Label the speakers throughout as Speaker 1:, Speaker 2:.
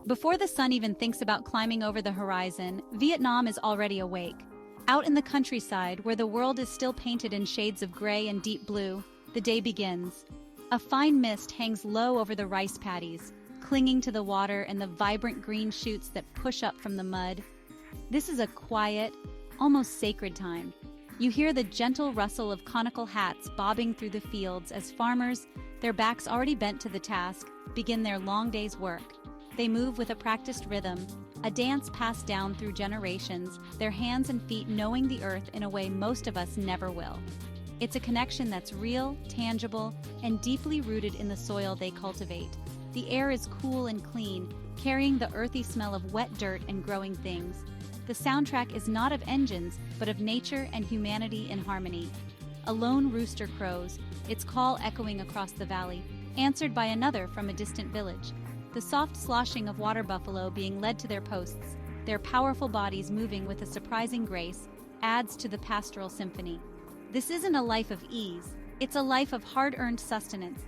Speaker 1: Before the sun even thinks about climbing over the horizon, Vietnam is already awake. Out in the countryside, where the world is still painted in shades of gray and deep blue, the day begins. A fine mist hangs low over the rice paddies, clinging to the water and the vibrant green shoots that push up from the mud. This is a quiet, almost sacred time. You hear the gentle rustle of conical hats bobbing through the fields as farmers, their backs already bent to the task, begin their long day's work. They move with a practiced rhythm, a dance passed down through generations, their hands and feet knowing the earth in a way most of us never will. It's a connection that's real, tangible, and deeply rooted in the soil they cultivate. The air is cool and clean, carrying the earthy smell of wet dirt and growing things. The soundtrack is not of engines, but of nature and humanity in harmony. A lone rooster crows, its call echoing across the valley, answered by another from a distant village. The soft sloshing of water buffalo being led to their posts, their powerful bodies moving with a surprising grace, adds to the pastoral symphony. This isn't a life of ease, it's a life of hard-earned sustenance.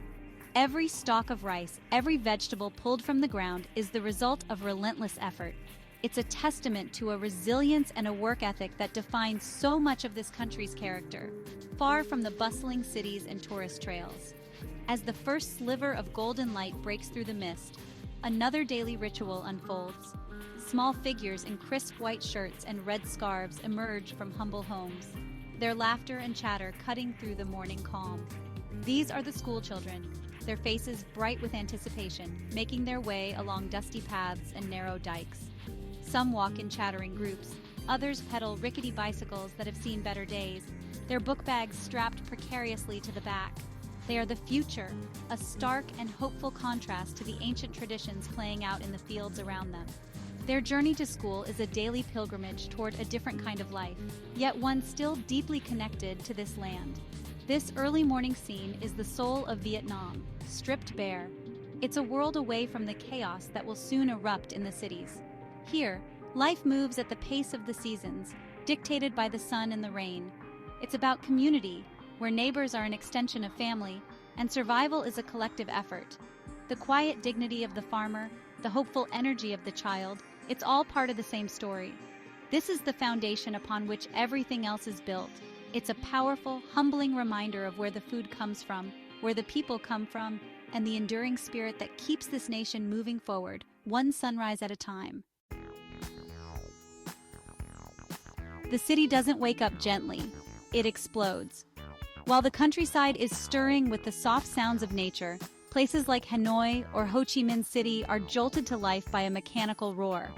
Speaker 1: Every stalk of rice, every vegetable pulled from the ground is the result of relentless effort. It's a testament to a resilience and a work ethic that defines so much of this country's character, far from the bustling cities and tourist trails. As the first sliver of golden light breaks through the mist, another daily ritual unfolds. Small figures in crisp white shirts and red scarves emerge from humble homes, their laughter and chatter cutting through the morning calm. These are the school children, their faces bright with anticipation, making their way along dusty paths and narrow dikes. Some walk in chattering groups, others pedal rickety bicycles that have seen better days, their book bags strapped precariously to the back. They are the future, a stark and hopeful contrast to the ancient traditions playing out in the fields around them. Their journey to school is a daily pilgrimage toward a different kind of life, yet one still deeply connected to this land. This early morning scene is the soul of Vietnam, stripped bare. It's a world away from the chaos that will soon erupt in the cities. Here, life moves at the pace of the seasons, dictated by the sun and the rain. It's about community, where neighbors are an extension of family, and survival is a collective effort. The quiet dignity of the farmer, the hopeful energy of the child, it's all part of the same story. This is the foundation upon which everything else is built. It's a powerful, humbling reminder of where the food comes from, where the people come from, and the enduring spirit that keeps this nation moving forward, one sunrise at a time. The city doesn't wake up gently, it explodes. While the countryside is stirring with the soft sounds of nature, places like Hanoi or Ho Chi Minh City are jolted to life by a mechanical roar.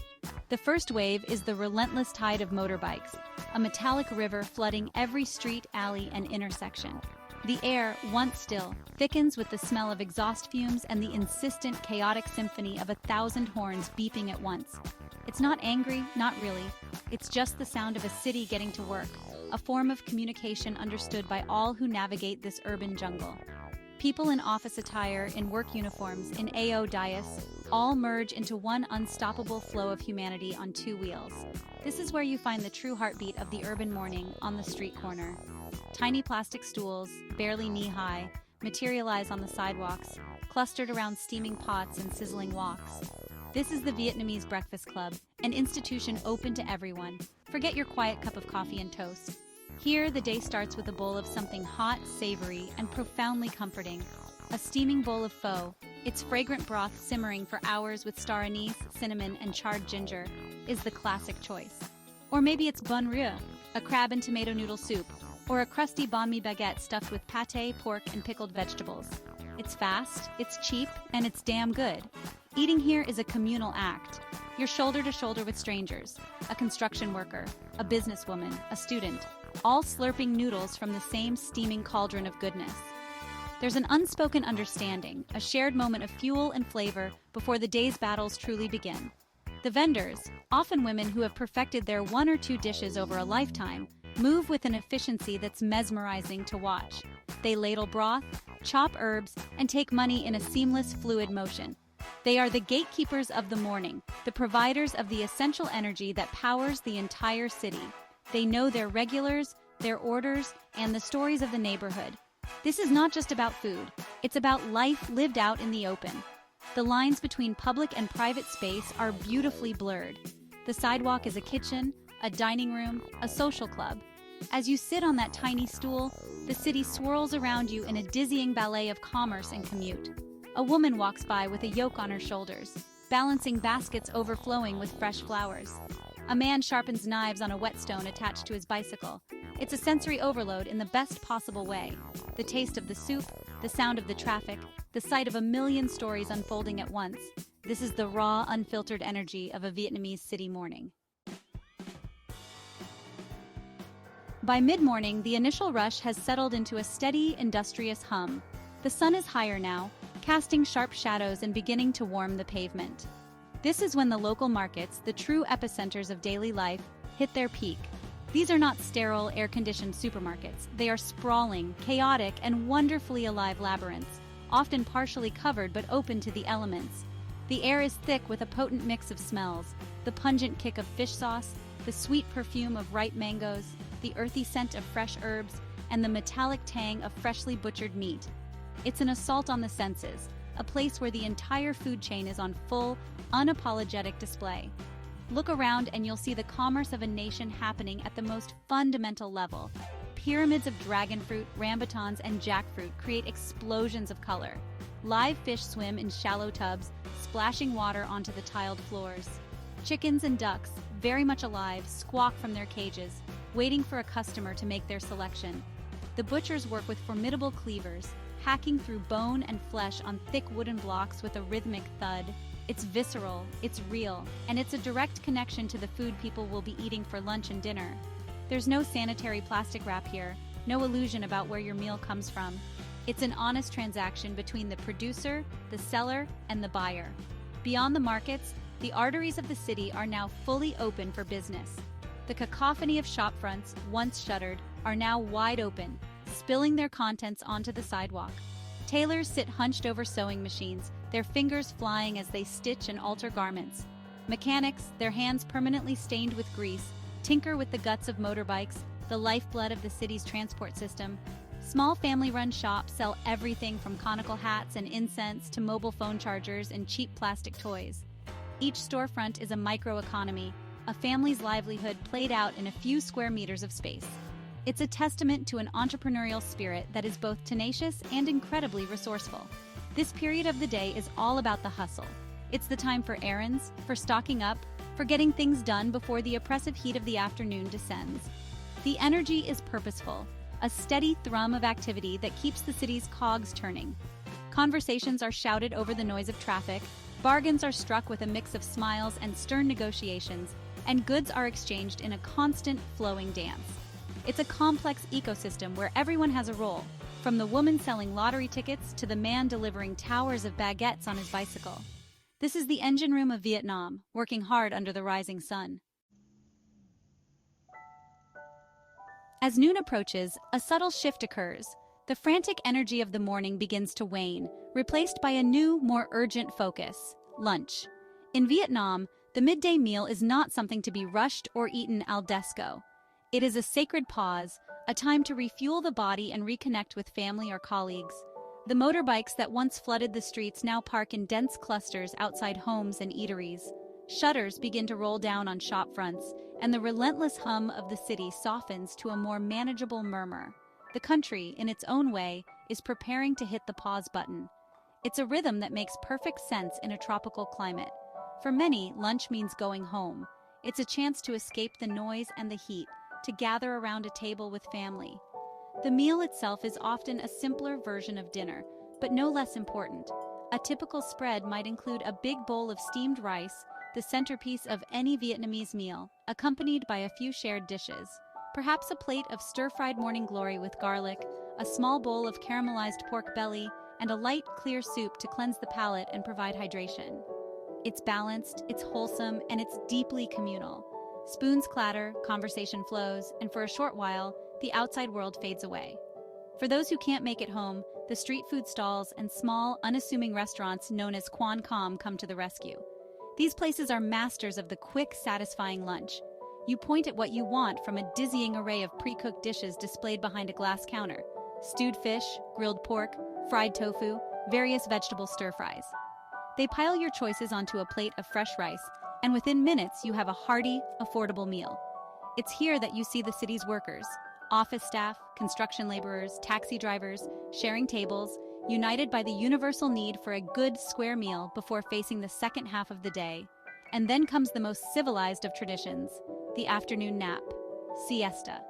Speaker 1: The first wave is the relentless tide of motorbikes, a metallic river flooding every street, alley, and intersection. The air, once still, thickens with the smell of exhaust fumes and the insistent, chaotic symphony of 1,000 horns beeping at once. It's not angry, not really. It's just the sound of a city getting to work, a form of communication understood by all who navigate this urban jungle. People in office attire, in work uniforms, in AO dais, all merge into one unstoppable flow of humanity on two wheels. This is where you find the true heartbeat of the urban morning on the street corner. Tiny plastic stools, barely knee-high, materialize on the sidewalks, clustered around steaming pots and sizzling woks. This is the Vietnamese Breakfast Club, an institution open to everyone. Forget your quiet cup of coffee and toast. Here, the day starts with a bowl of something hot, savory, and profoundly comforting. A steaming bowl of pho, its fragrant broth simmering for hours with star anise, cinnamon, and charred ginger, is the classic choice. Or maybe it's bun rieux, a crab and tomato noodle soup, or a crusty banh mi baguette stuffed with pâté, pork, and pickled vegetables. It's fast, it's cheap, and it's damn good. Eating here is a communal act. You're shoulder to shoulder with strangers, a construction worker, a businesswoman, a student, all slurping noodles from the same steaming cauldron of goodness. There's an unspoken understanding, a shared moment of fuel and flavor before the day's battles truly begin. The vendors, often women who have perfected their one or two dishes over a lifetime, move with an efficiency that's mesmerizing to watch. They ladle broth, chop herbs, and take money in a seamless, fluid motion. They are the gatekeepers of the morning, the providers of the essential energy that powers the entire city. They know their regulars, their orders, and the stories of the neighborhood. This is not just about food, it's about life lived out in the open. The lines between public and private space are beautifully blurred. The sidewalk is a kitchen, a dining room, a social club. As you sit on that tiny stool, the city swirls around you in a dizzying ballet of commerce and commute. A woman walks by with a yoke on her shoulders, balancing baskets overflowing with fresh flowers. A man sharpens knives on a whetstone attached to his bicycle. It's a sensory overload in the best possible way. The taste of the soup, the sound of the traffic, the sight of a million stories unfolding at once. This is the raw, unfiltered energy of a Vietnamese city morning. By mid-morning, the initial rush has settled into a steady, industrious hum. The sun is higher now, casting sharp shadows and beginning to warm the pavement. This is when the local markets, the true epicenters of daily life, hit their peak. These are not sterile, air-conditioned supermarkets. They are sprawling, chaotic, and wonderfully alive labyrinths, often partially covered but open to the elements. The air is thick with a potent mix of smells: the pungent kick of fish sauce, the sweet perfume of ripe mangoes, the earthy scent of fresh herbs, and the metallic tang of freshly butchered meat. It's an assault on the senses, a place where the entire food chain is on full, unapologetic display. Look around and you'll see the commerce of a nation happening at the most fundamental level. Pyramids of dragon fruit, rambutans, and jackfruit create explosions of color. Live fish swim in shallow tubs, splashing water onto the tiled floors. Chickens and ducks, very much alive, squawk from their cages, waiting for a customer to make their selection. The butchers work with formidable cleavers, hacking through bone and flesh on thick wooden blocks with a rhythmic thud. It's visceral, it's real, and it's a direct connection to the food people will be eating for lunch and dinner. There's no sanitary plastic wrap here, no illusion about where your meal comes from. It's an honest transaction between the producer, the seller, and the buyer. Beyond the markets, the arteries of the city are now fully open for business. The cacophony of shopfronts, once shuttered, are now wide open, spilling their contents onto the sidewalk. Tailors sit hunched over sewing machines, their fingers flying as they stitch and alter garments. Mechanics, their hands permanently stained with grease, tinker with the guts of motorbikes, the lifeblood of the city's transport system. Small family-run shops sell everything from conical hats and incense to mobile phone chargers and cheap plastic toys. Each storefront is a microeconomy, a family's livelihood played out in a few square meters of space. It's a testament to an entrepreneurial spirit that is both tenacious and incredibly resourceful. This period of the day is all about the hustle. It's the time for errands, for stocking up, for getting things done before the oppressive heat of the afternoon descends. The energy is purposeful, a steady thrum of activity that keeps the city's cogs turning. Conversations are shouted over the noise of traffic, bargains are struck with a mix of smiles and stern negotiations, and goods are exchanged in a constant, flowing dance. It's a complex ecosystem where everyone has a role, from the woman selling lottery tickets to the man delivering towers of baguettes on his bicycle. This is the engine room of Vietnam, working hard under the rising sun. As noon approaches, a subtle shift occurs. The frantic energy of the morning begins to wane, replaced by a new, more urgent focus: lunch. In Vietnam, the midday meal is not something to be rushed or eaten al desco. It is a sacred pause, a time to refuel the body and reconnect with family or colleagues. The motorbikes that once flooded the streets now park in dense clusters outside homes and eateries. Shutters begin to roll down on shop fronts, and the relentless hum of the city softens to a more manageable murmur. The country, in its own way, is preparing to hit the pause button. It's a rhythm that makes perfect sense in a tropical climate. For many, lunch means going home. It's a chance to escape the noise and the heat, to gather around a table with family. The meal itself is often a simpler version of dinner, but no less important. A typical spread might include a big bowl of steamed rice, the centerpiece of any Vietnamese meal, accompanied by a few shared dishes. Perhaps a plate of stir-fried morning glory with garlic, a small bowl of caramelized pork belly, and a light, clear soup to cleanse the palate and provide hydration. It's balanced, it's wholesome, and it's deeply communal. Spoons clatter, conversation flows, and for a short while, the outside world fades away. For those who can't make it home, the street food stalls and small, unassuming restaurants known as Quan Com come to the rescue. These places are masters of the quick, satisfying lunch. You point at what you want from a dizzying array of pre-cooked dishes displayed behind a glass counter: stewed fish, grilled pork, fried tofu, various vegetable stir-fries. They pile your choices onto a plate of fresh rice, and within minutes you have a hearty, affordable meal. It's here that you see the city's workers, office staff, construction laborers, taxi drivers, sharing tables, united by the universal need for a good square meal before facing the second half of the day. And then comes the most civilized of traditions, the afternoon nap, siesta.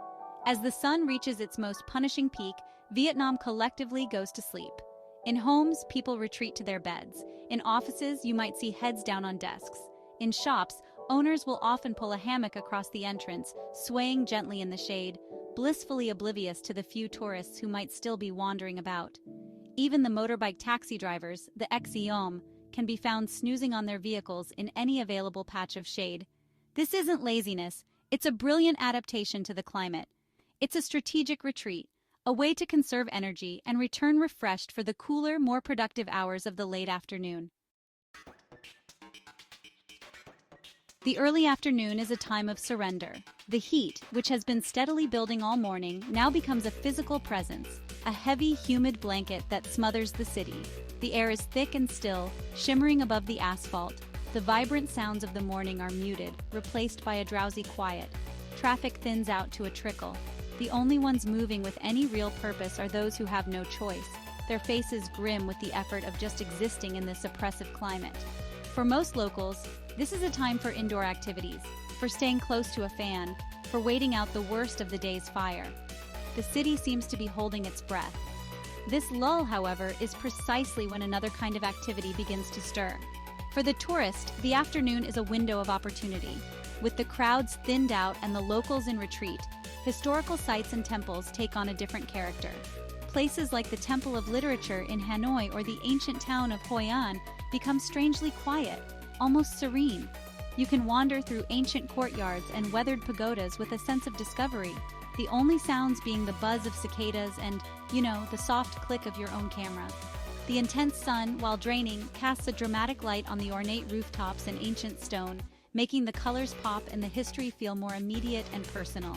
Speaker 1: As the sun reaches its most punishing peak, Vietnam collectively goes to sleep. In homes, people retreat to their beds. In offices, you might see heads down on desks. In shops, owners will often pull a hammock across the entrance, swaying gently in the shade, blissfully oblivious to the few tourists who might still be wandering about. Even the motorbike taxi drivers, the ex-hommes, can be found snoozing on their vehicles in any available patch of shade. This isn't laziness, it's a brilliant adaptation to the climate. It's a strategic retreat, a way to conserve energy and return refreshed for the cooler, more productive hours of the late afternoon. The early afternoon is a time of surrender. The heat, which has been steadily building all morning, now becomes a physical presence, a heavy, humid blanket that smothers the city. The air is thick and still, shimmering above the asphalt. The vibrant sounds of the morning are muted, replaced by a drowsy quiet. Traffic thins out to a trickle. The only ones moving with any real purpose are those who have no choice, their faces grim with the effort of just existing in this oppressive climate. For most locals, this is a time for indoor activities, for staying close to a fan, for waiting out the worst of the day's fire. The city seems to be holding its breath. This lull, however, is precisely when another kind of activity begins to stir. For the tourist, the afternoon is a window of opportunity. With the crowds thinned out and the locals in retreat, historical sites and temples take on a different character. Places like the Temple of Literature in Hanoi or the ancient town of Hoi An become strangely quiet, almost serene. You can wander through ancient courtyards and weathered pagodas with a sense of discovery, the only sounds being the buzz of cicadas and, the soft click of your own camera. The intense sun, while draining, casts a dramatic light on the ornate rooftops and ancient stone, making the colors pop and the history feel more immediate and personal.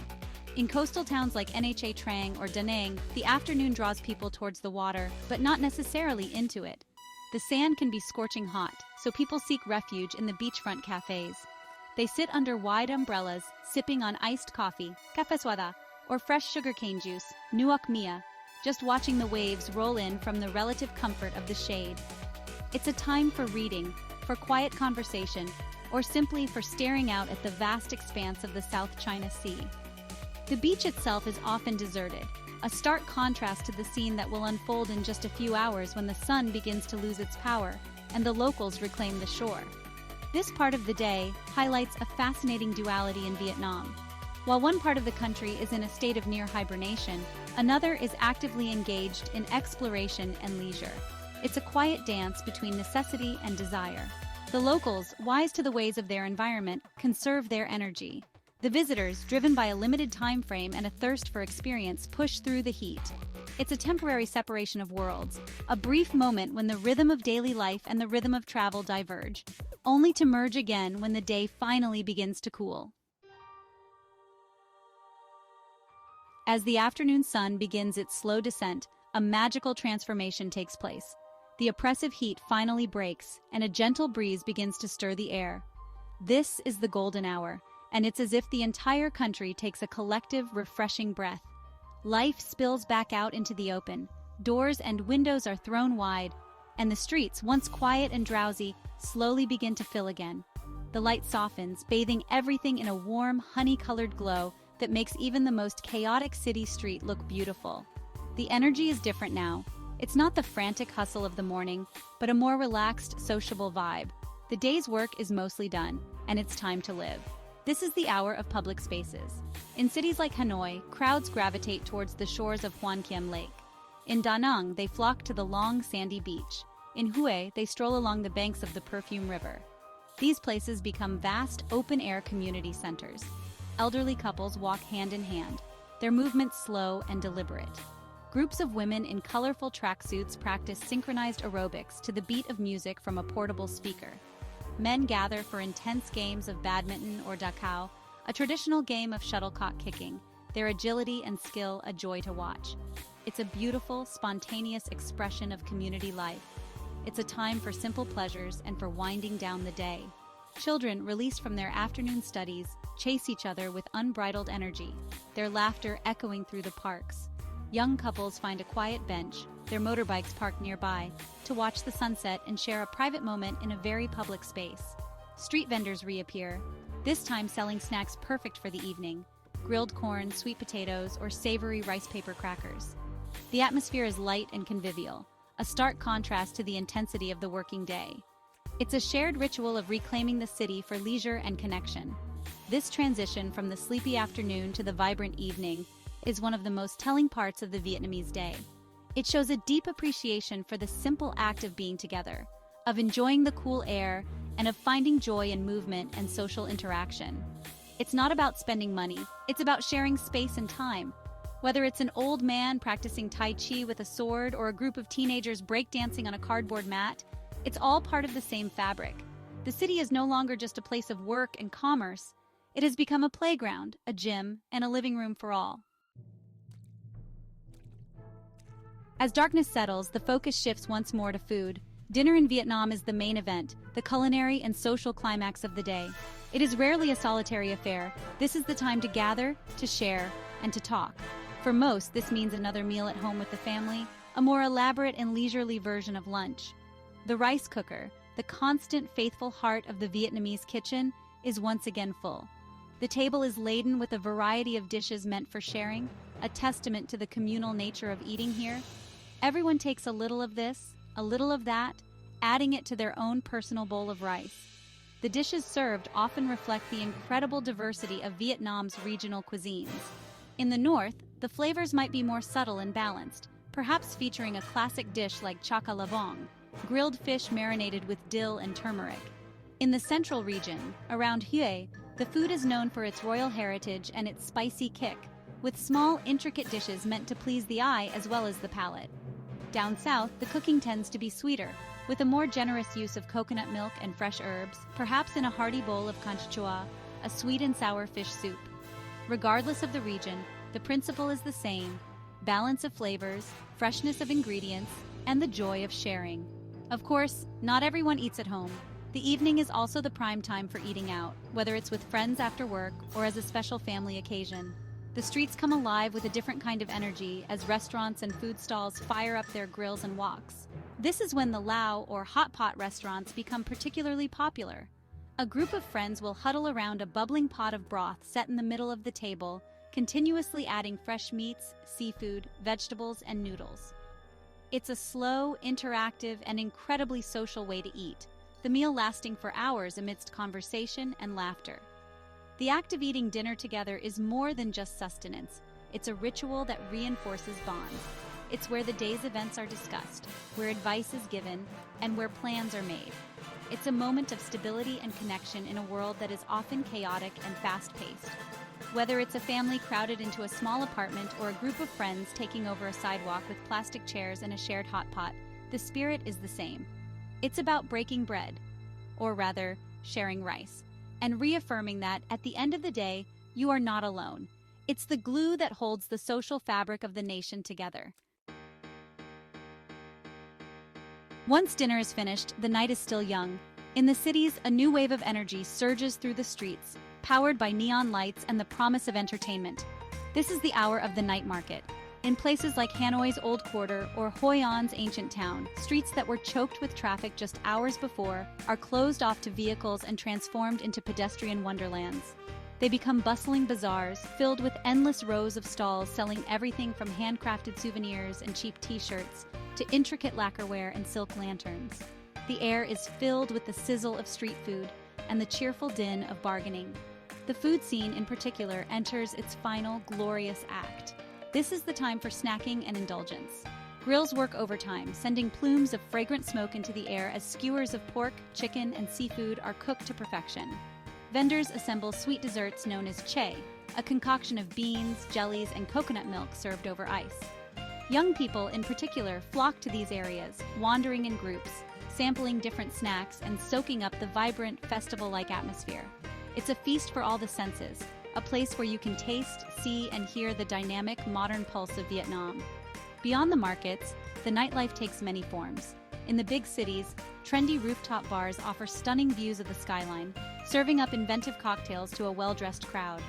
Speaker 1: In coastal towns like Nha Trang or Da Nang, the afternoon draws people towards the water, but not necessarily into it. The sand can be scorching hot, so people seek refuge in the beachfront cafes. They sit under wide umbrellas, sipping on iced coffee, café suada, or fresh sugarcane juice, nuoc mia, just watching the waves roll in from the relative comfort of the shade. It's a time for reading, for quiet conversation, or simply for staring out at the vast expanse of the South China Sea. The beach itself is often deserted, a stark contrast to the scene that will unfold in just a few hours when the sun begins to lose its power and the locals reclaim the shore. This part of the day highlights a fascinating duality in Vietnam. While one part of the country is in a state of near hibernation, another is actively engaged in exploration and leisure. It's a quiet dance between necessity and desire. The locals, wise to the ways of their environment, conserve their energy. The visitors, driven by a limited time frame and a thirst for experience, push through the heat. It's a temporary separation of worlds, a brief moment when the rhythm of daily life and the rhythm of travel diverge, only to merge again when the day finally begins to cool. As the afternoon sun begins its slow descent, a magical transformation takes place. The oppressive heat finally breaks, and a gentle breeze begins to stir the air. This is the golden hour, and it's as if the entire country takes a collective, refreshing breath. Life spills back out into the open. Doors and windows are thrown wide, and the streets, once quiet and drowsy, slowly begin to fill again. The light softens, bathing everything in a warm, honey-colored glow that makes even the most chaotic city street look beautiful. The energy is different now. It's not the frantic hustle of the morning, but a more relaxed, sociable vibe. The day's work is mostly done, and it's time to live. This is the hour of public spaces. In cities like Hanoi, crowds gravitate towards the shores of Hoan Kiem Lake. In Da Nang, they flock to the long, sandy beach. In Hue, they stroll along the banks of the Perfume River. These places become vast, open-air community centers. Elderly couples walk hand in hand, their movements slow and deliberate. Groups of women in colorful tracksuits practice synchronized aerobics to the beat of music from a portable speaker. Men gather for intense games of badminton or dakao, a traditional game of shuttlecock kicking, their agility and skill a joy to watch. It's a beautiful, spontaneous expression of community life. It's a time for simple pleasures and for winding down the day. Children, released from their afternoon studies, chase each other with unbridled energy, their laughter echoing through the parks. Young couples find a quiet bench, their motorbikes parked nearby, to watch the sunset and share a private moment in a very public space. Street vendors reappear, this time selling snacks perfect for the evening: grilled corn, sweet potatoes, or savory rice paper crackers. The atmosphere is light and convivial, a stark contrast to the intensity of the working day. It's a shared ritual of reclaiming the city for leisure and connection. This transition from the sleepy afternoon to the vibrant evening is one of the most telling parts of the Vietnamese day. It shows a deep appreciation for the simple act of being together, of enjoying the cool air, and of finding joy in movement and social interaction. It's not about spending money, it's about sharing space and time. Whether it's an old man practicing Tai Chi with a sword or a group of teenagers breakdancing on a cardboard mat, it's all part of the same fabric. The city is no longer just a place of work and commerce. It has become a playground, a gym, and a living room for all. As darkness settles, the focus shifts once more to food. Dinner in Vietnam is the main event, the culinary and social climax of the day. It is rarely a solitary affair. This is the time to gather, to share, and to talk. For most, this means another meal at home with the family, a more elaborate and leisurely version of lunch. The rice cooker, the constant, faithful heart of the Vietnamese kitchen, is once again full. The table is laden with a variety of dishes meant for sharing, a testament to the communal nature of eating here. Everyone takes a little of this, a little of that, adding it to their own personal bowl of rice. The dishes served often reflect the incredible diversity of Vietnam's regional cuisines. In the north, the flavors might be more subtle and balanced, perhaps featuring a classic dish like cha ca lavong, grilled fish marinated with dill and turmeric. In the central region, around Hue, the food is known for its royal heritage and its spicy kick, with small, intricate dishes meant to please the eye as well as the palate. Down south, the cooking tends to be sweeter, with a more generous use of coconut milk and fresh herbs, perhaps in a hearty bowl of canh chua, a sweet and sour fish soup. Regardless of the region, the principle is the same: balance of flavors, freshness of ingredients, and the joy of sharing. Of course, not everyone eats at home. The evening is also the prime time for eating out, whether it's with friends after work or as a special family occasion. The streets come alive with a different kind of energy as restaurants and food stalls fire up their grills and woks. This is when the lao or hot pot restaurants become particularly popular. A group of friends will huddle around a bubbling pot of broth set in the middle of the table, continuously adding fresh meats, seafood, vegetables, and noodles. It's a slow, interactive, and incredibly social way to eat, the meal lasting for hours amidst conversation and laughter. The act of eating dinner together is more than just sustenance. It's a ritual that reinforces bonds. It's where the day's events are discussed, where advice is given, and where plans are made. It's a moment of stability and connection in a world that is often chaotic and fast-paced. Whether it's a family crowded into a small apartment or a group of friends taking over a sidewalk with plastic chairs and a shared hot pot, the spirit is the same. It's about breaking bread, or rather, sharing rice, and reaffirming that, at the end of the day, you are not alone. It's the glue that holds the social fabric of the nation together. Once dinner is finished, the night is still young. In the cities, a new wave of energy surges through the streets, powered by neon lights and the promise of entertainment. This is the hour of the night market. In places like Hanoi's Old Quarter or Hoi An's ancient town, streets that were choked with traffic just hours before are closed off to vehicles and transformed into pedestrian wonderlands. They become bustling bazaars filled with endless rows of stalls selling everything from handcrafted souvenirs and cheap t-shirts to intricate lacquerware and silk lanterns. The air is filled with the sizzle of street food and the cheerful din of bargaining. The food scene, in particular, enters its final, glorious act. This is the time for snacking and indulgence. Grills work overtime, sending plumes of fragrant smoke into the air as skewers of pork, chicken, and seafood are cooked to perfection. Vendors assemble sweet desserts known as che, a concoction of beans, jellies, and coconut milk served over ice. Young people, in particular, flock to these areas, wandering in groups, sampling different snacks, and soaking up the vibrant, festival-like atmosphere. It's a feast for all the senses, a place where you can taste, see, and hear the dynamic, modern pulse of Vietnam. Beyond the markets, the nightlife takes many forms. In the big cities, trendy rooftop bars offer stunning views of the skyline, serving up inventive cocktails to a well-dressed crowd.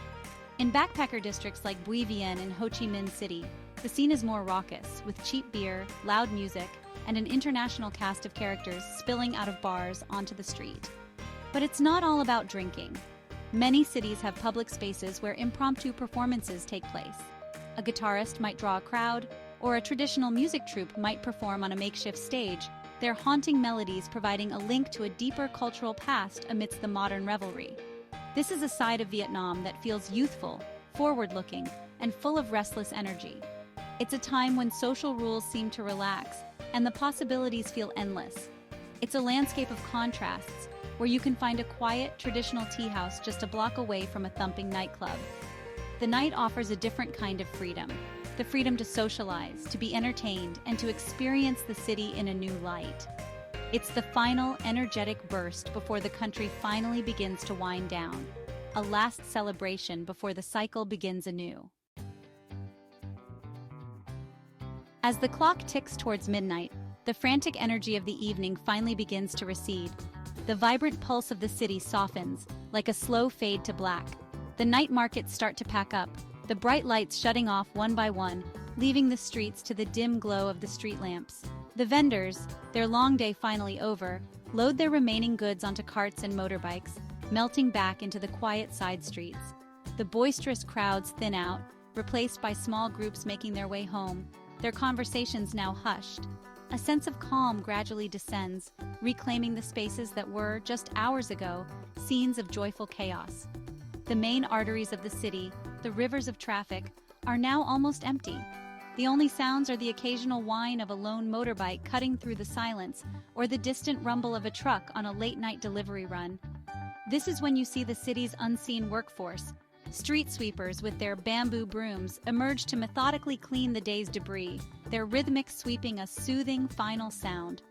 Speaker 1: In backpacker districts like Bui Vien and Ho Chi Minh City, the scene is more raucous, with cheap beer, loud music, and an international cast of characters spilling out of bars onto the street. But it's not all about drinking. Many cities have public spaces where impromptu performances take place. A guitarist might draw a crowd, or a traditional music troupe might perform on a makeshift stage, their haunting melodies providing a link to a deeper cultural past amidst the modern revelry. This is a side of Vietnam that feels youthful, forward-looking, and full of restless energy. It's a time when social rules seem to relax, and the possibilities feel endless. It's a landscape of contrasts, where you can find a quiet, traditional tea house just a block away from a thumping nightclub. The night offers a different kind of freedom. The freedom to socialize, to be entertained, and to experience the city in a new light. It's the final, energetic burst before the country finally begins to wind down. A last celebration before the cycle begins anew. As the clock ticks towards midnight, the frantic energy of the evening finally begins to recede. The vibrant pulse of the city softens, like a slow fade to black. The night markets start to pack up, the bright lights shutting off one by one, leaving the streets to the dim glow of the street lamps. The vendors, their long day finally over, load their remaining goods onto carts and motorbikes, melting back into the quiet side streets. The boisterous crowds thin out, replaced by small groups making their way home, their conversations now hushed. A sense of calm gradually descends, reclaiming the spaces that were, just hours ago, scenes of joyful chaos. The main arteries of the city, the rivers of traffic, are now almost empty. The only sounds are the occasional whine of a lone motorbike cutting through the silence, or the distant rumble of a truck on a late-night delivery run. This is when you see the city's unseen workforce. Street sweepers with their bamboo brooms emerge to methodically clean the day's debris, their rhythmic sweeping a soothing final sound.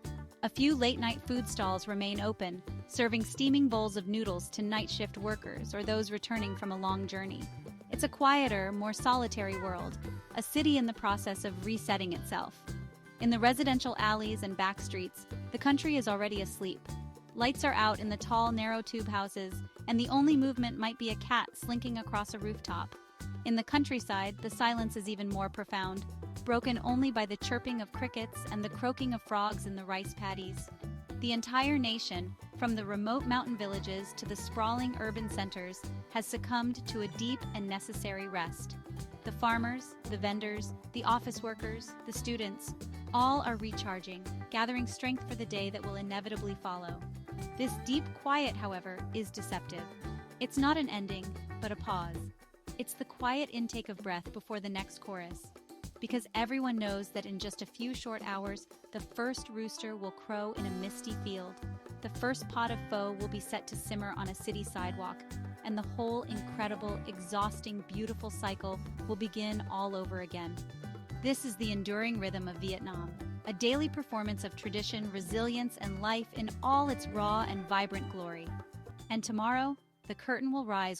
Speaker 1: A few late-night food stalls remain open, serving steaming bowls of noodles to night shift workers or those returning from a long journey. It's a quieter, more solitary world, a city in the process of resetting itself. In the residential alleys and back streets, the country is already asleep. Lights are out in the tall, narrow tube houses, and the only movement might be a cat slinking across a rooftop. In the countryside, the silence is even more profound, broken only by the chirping of crickets and the croaking of frogs in the rice paddies. The entire nation, from the remote mountain villages to the sprawling urban centers, has succumbed to a deep and necessary rest. The farmers, the vendors, the office workers, the students, all are recharging, gathering strength for the day that will inevitably follow. This deep quiet, however, is deceptive. It's not an ending, but a pause. It's the quiet intake of breath before the next chorus. Because everyone knows that in just a few short hours, the first rooster will crow in a misty field. The first pot of pho will be set to simmer on a city sidewalk, and the whole incredible, exhausting, beautiful cycle will begin all over again. This is the enduring rhythm of Vietnam, a daily performance of tradition, resilience, and life in all its raw and vibrant glory. And tomorrow, the curtain will rise